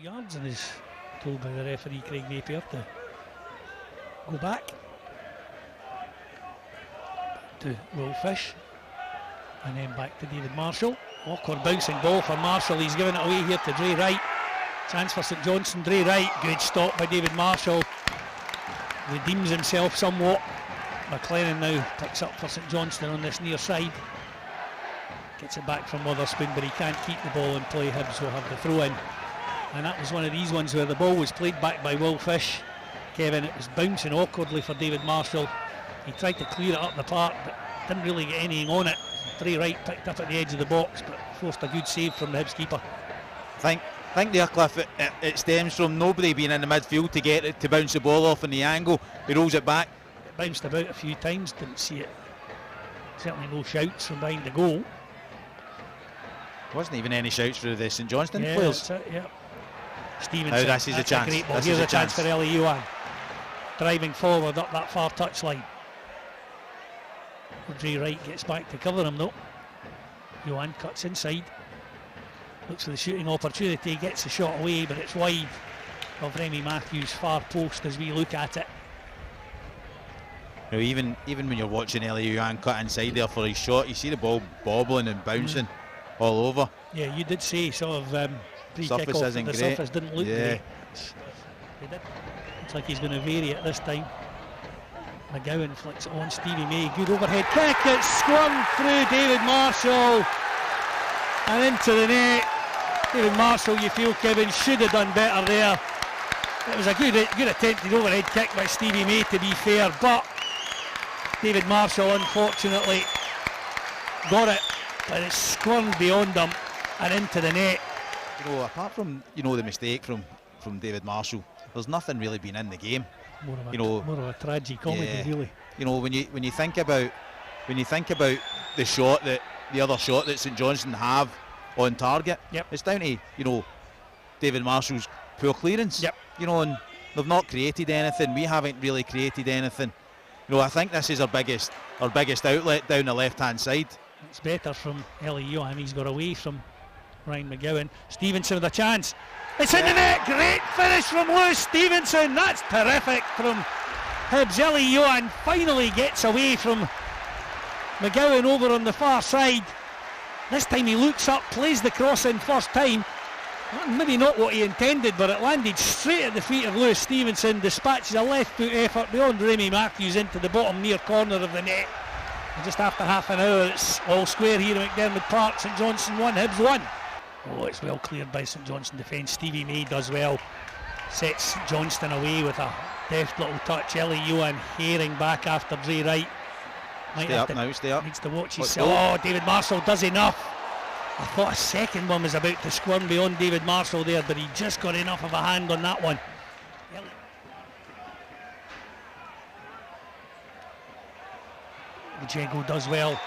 yards and is told by the referee Craig Napier to go back to Will Fish and then back to David Marshall. Awkward bouncing ball for Marshall, he's giving it away here to Dre Wright. Chance for St Johnstone. Dre Wright, good stop by David Marshall, redeems himself somewhat. McLennan now picks up for St Johnstone on this near side, gets it back from Witherspoon, but he can't keep the ball in play. Hibs will have the throw in, and that was one of these ones where the ball was played back by Will Fish. Kevin, it was bouncing awkwardly for David Marshall. He tried to clear it up the park but didn't really get anything on it. Dre Wright picked up at the edge of the box but forced a good save from the Hibs keeper. I think there, Cliff, it stems from nobody being in the midfield to get it, to bounce the ball off in the angle. He rolls it back. It bounced about a few times, didn't see it. Certainly no shouts from behind the goal. Wasn't even any shouts for the St Johnstone Yeah, players. that's it, yeah. Stevenson, Now this is a chance. Great ball. This Here's is a chance for Ellie Yuan. Driving forward up that far touchline. Dre Wright gets back to cover him though. Yuan cuts inside. Looks for the shooting opportunity, gets the shot away, but it's wide of Remy Matthews' far post as we look at it. You know, even when you're watching Ellie Yuan cut inside there for his shot, you see the ball bobbling and bouncing all over. Yeah, you did say sort of pre-kick off the surface didn't look great. Looks like he's going to vary it this time. McGowan flicks it on Stevie May, good overhead kick, it's squirmed through David Marshall and into the net. David Marshall, you feel, Kevin, should have done better there. It was a good attempted overhead kick by Stevie May, to be fair, but David Marshall unfortunately got it, but it's squirmed beyond him and into the net. You know, apart from the mistake from David Marshall, there's nothing really been in the game. More of a tragic comedy, really. You know, when you think about the shot the other shot that St Johnstone have on target, it's down to David Marshall's poor clearance. And they've not created anything. We haven't really created anything. I think this is our biggest outlet down the left hand side. It's better from Ellie Yuan. He's got away from Ryan McGowan. Stevenson with a chance. It's in the net. Great finish from Lewis Stevenson. That's terrific from Hibs. Ellie Yuan finally gets away from McGowan over on the far side. This time he looks up, plays the cross in first time. Maybe not what he intended, but it landed straight at the feet of Lewis Stevenson. Dispatches a left foot effort beyond Remy Matthews into the bottom near corner of the net. And just after half an hour, it's all square here at McDermott Park. St Johnstone 1, Hibs 1. Oh, it's well cleared by St Johnstone defence. Stevie May does well. Sets Johnstone away with a deft little touch. Ellie Yuan herring back after Dre Wright. Stay up. Needs to watch himself. Oh, David Marshall does enough. I thought a second one was about to squirm beyond David Marshall there, but he just got enough of a hand on that one. Jago does well.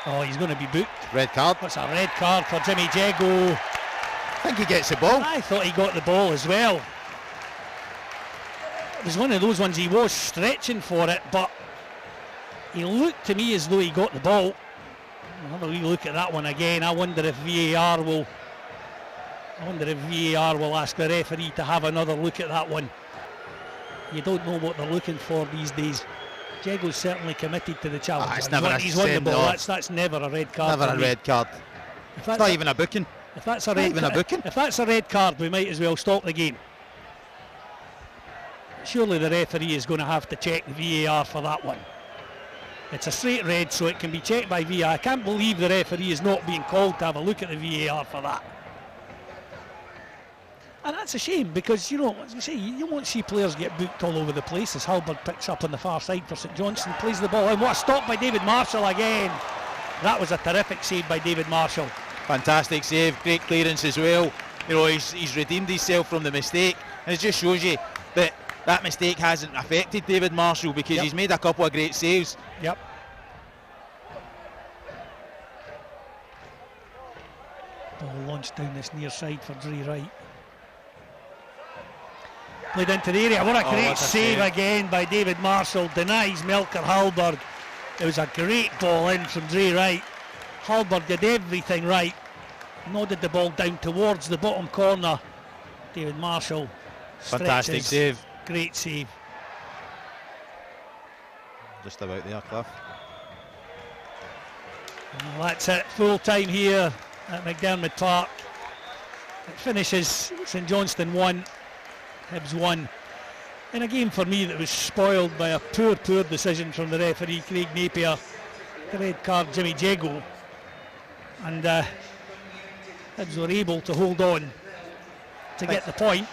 Oh, he's going to be booked. Red card. That's a red card for Jimmy Jago. I think he gets the ball. I thought he got the ball as well. It was one of those ones, he was stretching for it, but he looked to me as though he got the ball. I'll have a wee look at that one again. I wonder if VAR will ask the referee to have another look at that one. You don't know what they're looking for these days. Jago's certainly committed to the challenge. He's won the ball. That's never a red card. Never a red card. It's not even a booking. If that's a red card, we might as well stop the game. Surely the referee is going to have to check the VAR for that one. It's a straight red, so it can be checked by VAR. I can't believe the referee is not being called to have a look at the VAR for that. And that's a shame, because, as you say, you won't see players get booked all over the place as Halberd picks up on the far side for St Johnstone, plays the ball in. What a stop by David Marshall again. That was a terrific save by David Marshall. Fantastic save, great clearance as well. He's redeemed himself from the mistake, and it just shows you that mistake hasn't affected David Marshall, because he's made a couple of great saves. Yep. Ball launched down this near side for Dre Wright. Played into the area. What a great save again by David Marshall. Denies Melker Halberg. It was a great ball in from Dre Wright. Halberg did everything right. Nodded the ball down towards the bottom corner David Marshall. Fantastic save. Great save. Just about there, Cliff. Well, that's it. Full time here at McDermott Park. It finishes St Johnstone 1, Hibs 1. In a game for me that was spoiled by a poor decision from the referee, Craig Napier. The red card, Jimmy Jago. And Hibs were able to hold on to get the point.